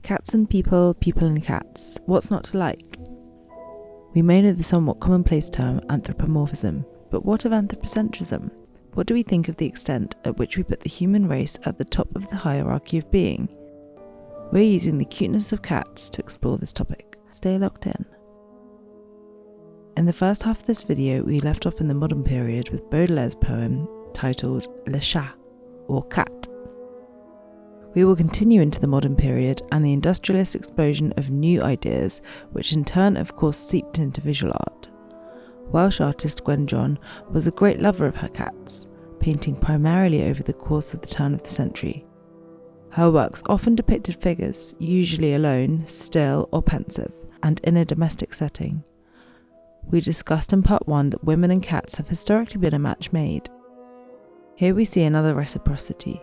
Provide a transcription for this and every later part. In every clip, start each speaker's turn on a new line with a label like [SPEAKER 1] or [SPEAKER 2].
[SPEAKER 1] Cats and people, people and cats. What's not to like? We may know the somewhat commonplace term anthropomorphism, but what of anthropocentrism? What do we think of the extent at which we put the human race at the top of the hierarchy of being? We're using the cuteness of cats to explore this topic. Stay locked in. In the first half of this video, we left off in the modern period with Baudelaire's poem titled Le Chat, or Cat. We will continue into the modern period and the industrialist explosion of new ideas, which in turn of course seeped into visual art. Welsh artist Gwen John was a great lover of her cats, painting primarily over the course of the turn of the century. Her works often depicted figures, usually alone, still or pensive, and in a domestic setting. We discussed in part 1 that women and cats have historically been a match made. Here we see another reciprocity.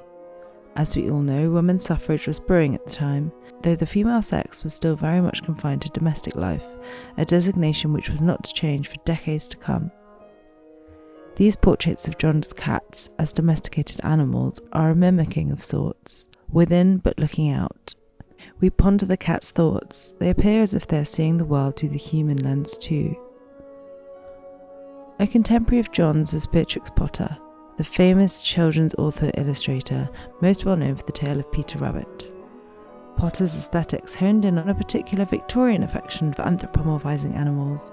[SPEAKER 1] As we all know, women's suffrage was brewing at the time, though the female sex was still very much confined to domestic life, a designation which was not to change for decades to come. These portraits of John's cats as domesticated animals are a mimicking of sorts, within but looking out. We ponder the cat's thoughts. They appear as if they are seeing the world through the human lens too. A contemporary of John's was Beatrix Potter, the famous children's author-illustrator, most well known for the tale of Peter Rabbit. Potter's aesthetics honed in on a particular Victorian affection for anthropomorphizing animals,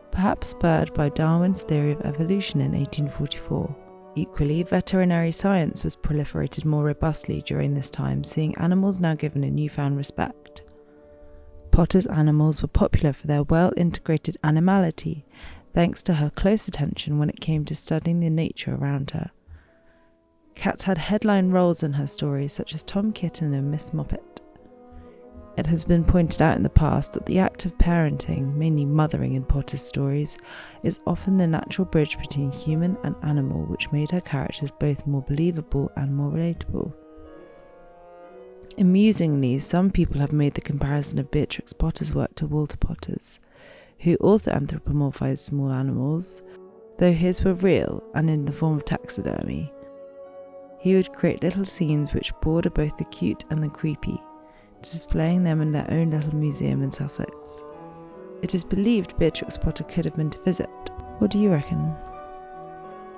[SPEAKER 1] perhaps spurred by Darwin's theory of evolution in 1844. Equally, veterinary science was proliferated more robustly during this time, seeing animals now given a newfound respect. Potter's animals were popular for their well-integrated animality, thanks to her close attention when it came to studying the nature around her. Cats had headline roles in her stories, such as Tom Kitten and Miss Moppet. It has been pointed out in the past that the act of parenting, mainly mothering in Potter's stories, is often the natural bridge between human and animal, which made her characters both more believable and more relatable. Amusingly, some people have made the comparison of Beatrix Potter's work to Walter Potter's, who also anthropomorphized small animals, though his were real and in the form of taxidermy. He would create little scenes which border both the cute and the creepy, displaying them in their own little museum in Sussex. It is believed Beatrix Potter could have been to visit. What do you reckon?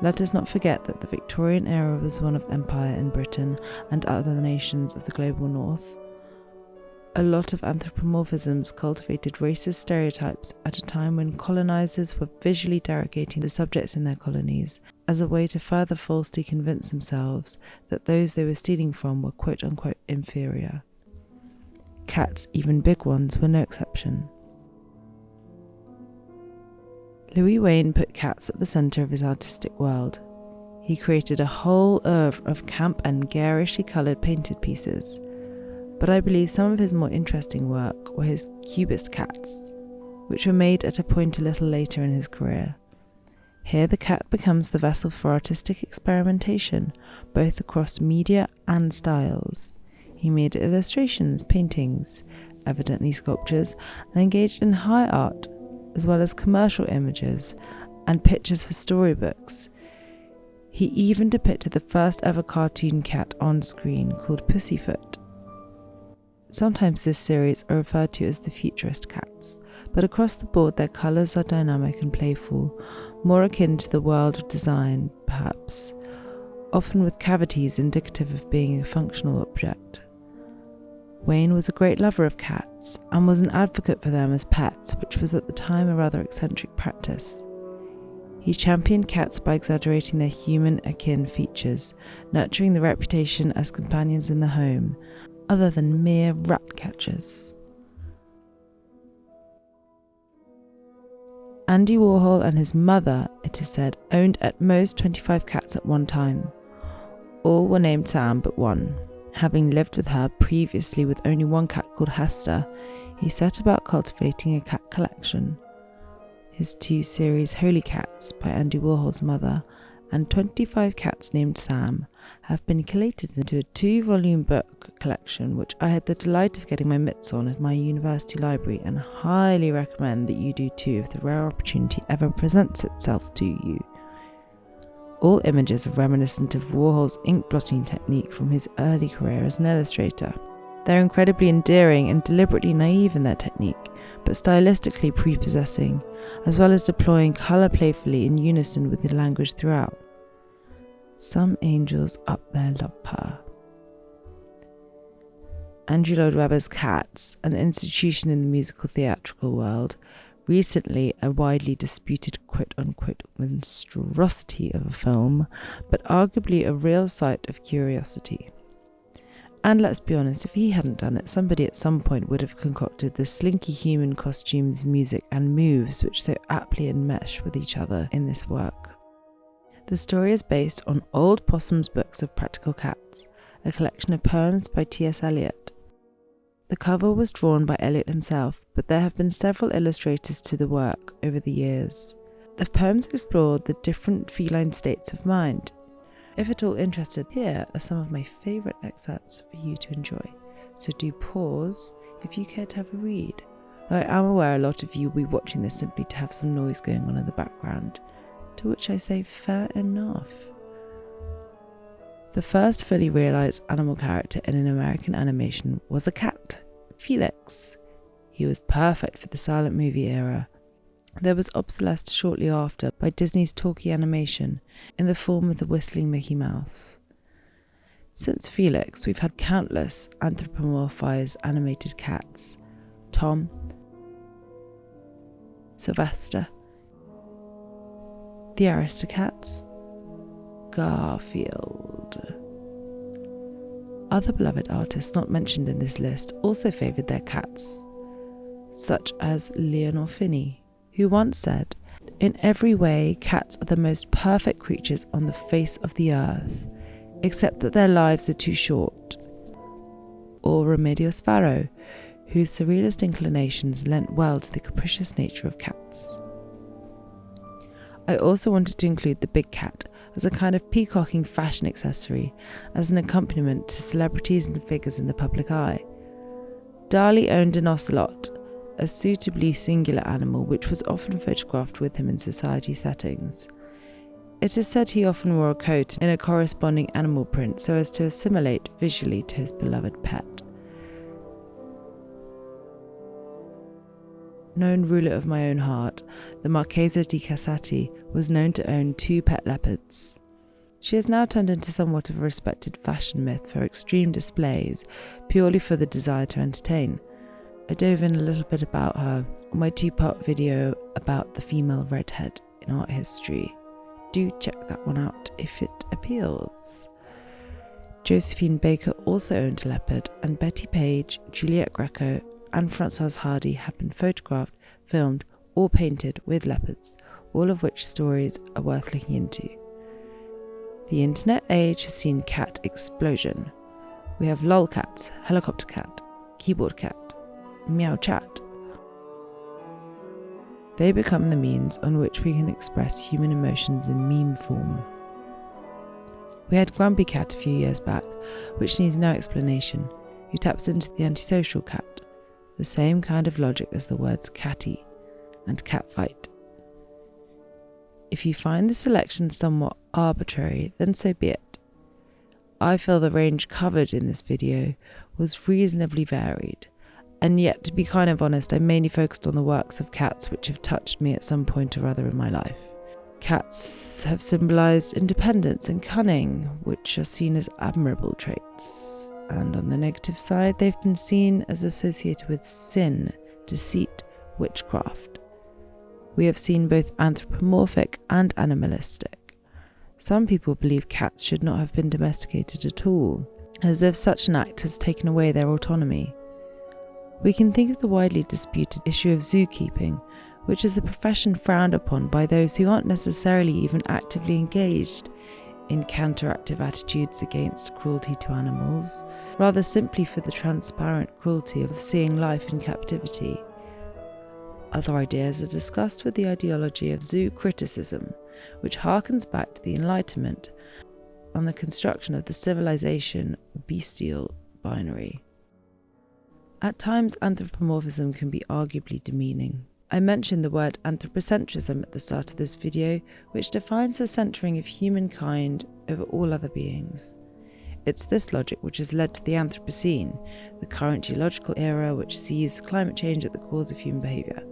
[SPEAKER 1] Let us not forget that the Victorian era was one of empire in Britain and other nations of the global north. A lot of anthropomorphisms cultivated racist stereotypes at a time when colonizers were visually derogating the subjects in their colonies as a way to further falsely convince themselves that those they were stealing from were quote-unquote inferior. Cats, even big ones, were no exception. Louis Wain put cats at the centre of his artistic world. He created a whole oeuvre of camp and garishly coloured painted pieces, but I believe some of his more interesting work were his cubist cats, which were made at a point a little later in his career. Here the cat becomes the vessel for artistic experimentation, both across media and styles. He made illustrations, paintings, evidently sculptures, and engaged in high art, as well as commercial images and pictures for storybooks. He even depicted the first ever cartoon cat on screen called Pussyfoot. Sometimes this series are referred to as the futurist cats, but across the board their colours are dynamic and playful, more akin to the world of design, perhaps, often with cavities indicative of being a functional object. Wain was a great lover of cats and was an advocate for them as pets, which was at the time a rather eccentric practice. He championed cats by exaggerating their human-akin features, nurturing the reputation as companions in the home, other than mere rat catchers. Andy Warhol and his mother, it is said, owned at most 25 cats at one time. All were named Sam but one. Having lived with her previously with only one cat called Hester, he set about cultivating a cat collection. His 2 series Holy Cats by Andy Warhol's mother and 25 cats named Sam have been collated into a 2-volume book collection which I had the delight of getting my mitts on at my university library, and highly recommend that you do too if the rare opportunity ever presents itself to you. All images are reminiscent of Warhol's ink blotting technique from his early career as an illustrator. They're incredibly endearing and deliberately naive in their technique, but stylistically prepossessing, as well as deploying colour playfully in unison with the language throughout. Some angels up there love purr. Andrew Lloyd Webber's Cats, an institution in the musical theatrical world, recently a widely disputed quote-unquote monstrosity of a film, but arguably a real site of curiosity. And let's be honest, if he hadn't done it, somebody at some point would have concocted the slinky human costumes, music and moves which so aptly enmesh with each other in this work. The story is based on Old Possum's Books of Practical Cats, a collection of poems by T.S. Eliot. The cover was drawn by Eliot himself, but there have been several illustrators to the work over the years. The poems explore the different feline states of mind. If at all interested, here are some of my favourite excerpts for you to enjoy, so do pause if you care to have a read. Though I am aware a lot of you will be watching this simply to have some noise going on in the background, to which I say fair enough. The first fully realised animal character in an American animation was a cat, Felix. He was perfect for the silent movie era. There was obsolesced shortly after by Disney's talkie animation in the form of the whistling Mickey Mouse. Since Felix, we've had countless anthropomorphized animated cats. Tom, Sylvester, the Aristocats, Garfield. Other beloved artists not mentioned in this list also favoured their cats, such as Leonor Finney, who once said, "In every way, cats are the most perfect creatures on the face of the earth, except that their lives are too short." Or Remedios Varo, whose surrealist inclinations lent well to the capricious nature of cats. I also wanted to include the big cat as a kind of peacocking fashion accessory, as an accompaniment to celebrities and figures in the public eye. Dali owned an ocelot, a suitably singular animal which was often photographed with him in society settings. It is said he often wore a coat in a corresponding animal print so as to assimilate visually to his beloved pet. Known ruler of my own heart, the Marchesa di Casati was known to own 2 pet leopards. She has now turned into somewhat of a respected fashion myth for extreme displays, purely for the desire to entertain. I dove in a little bit about her on my 2-part video about the female redhead in art history. Do check that one out if it appeals. Josephine Baker also owned a leopard, and Betty Page, Juliette Greco, and Françoise Hardy have been photographed, filmed, or painted with leopards, all of which stories are worth looking into. The internet age has seen cat explosion. We have lolcats, helicopter cat, keyboard cat, meow chat. They become the means on which we can express human emotions in meme form. We had Grumpy Cat a few years back, which needs no explanation, who taps into the antisocial cat, the same kind of logic as the words catty and catfight. If you find the selection somewhat arbitrary, then so be it. I feel the range covered in this video was reasonably varied, and yet, to be kind of honest, I mainly focused on the works of cats which have touched me at some point or other in my life. Cats have symbolised independence and cunning, which are seen as admirable traits, and on the negative side, they've been seen as associated with sin, deceit, witchcraft. We have seen both anthropomorphic and animalistic. Some people believe cats should not have been domesticated at all, as if such an act has taken away their autonomy. We can think of the widely disputed issue of zookeeping, which is a profession frowned upon by those who aren't necessarily even actively engaged in counteractive attitudes against cruelty to animals, rather simply for the transparent cruelty of seeing life in captivity. Other ideas are discussed with the ideology of zoo criticism, which harkens back to the Enlightenment on the construction of the civilization bestial binary. At times, anthropomorphism can be arguably demeaning. I mentioned the word anthropocentrism at the start of this video, which defines the centering of humankind over all other beings. It's this logic which has led to the Anthropocene, the current geological era which sees climate change at the cause of human behaviour.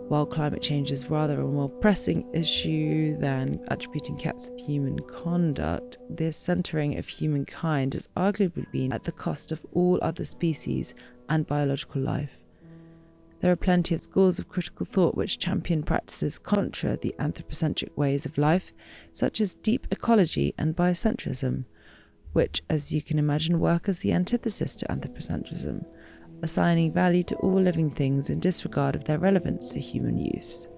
[SPEAKER 1] While climate change is rather a more pressing issue than attributing cats with human conduct, this centering of humankind has arguably been at the cost of all other species and biological life. There are plenty of schools of critical thought which champion practices contra the anthropocentric ways of life, such as deep ecology and biocentrism, which, as you can imagine, work as the antithesis to anthropocentrism, assigning value to all living things in disregard of their relevance to human use.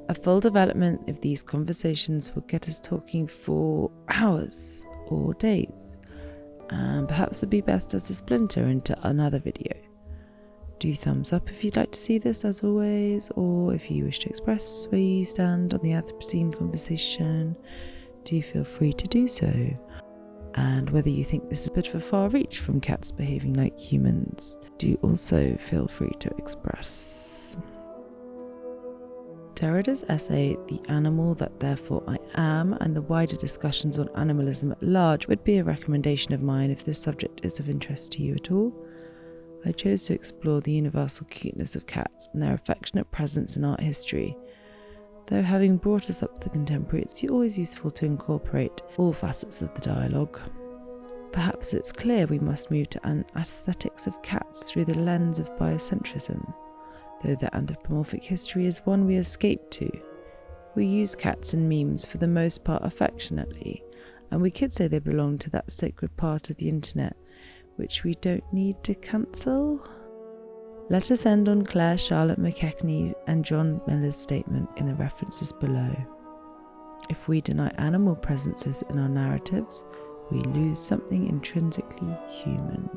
[SPEAKER 1] A full development of these conversations will get us talking for hours or days, and perhaps would be best as a splinter into another video. Do thumbs up if you'd like to see this, as always, or if you wish to express where you stand on the Anthropocene conversation, do feel free to do so. And whether you think this is a bit of a far reach from cats behaving like humans, do also feel free to express. Derrida's essay, The Animal That Therefore I Am, and the wider discussions on animalism at large would be a recommendation of mine if this subject is of interest to you at all. I chose to explore the universal cuteness of cats and their affectionate presence in art history. Though having brought us up to the contemporary, it's always useful to incorporate all facets of the dialogue. Perhaps it's clear we must move to an aesthetics of cats through the lens of biocentrism, though their anthropomorphic history is one we escape to. We use cats in memes for the most part affectionately, and we could say they belong to that sacred part of the internet which we don't need to cancel. Let us end on Claire Charlotte McKechnie and John Miller's statement in the references below. If we deny animal presences in our narratives, we lose something intrinsically human.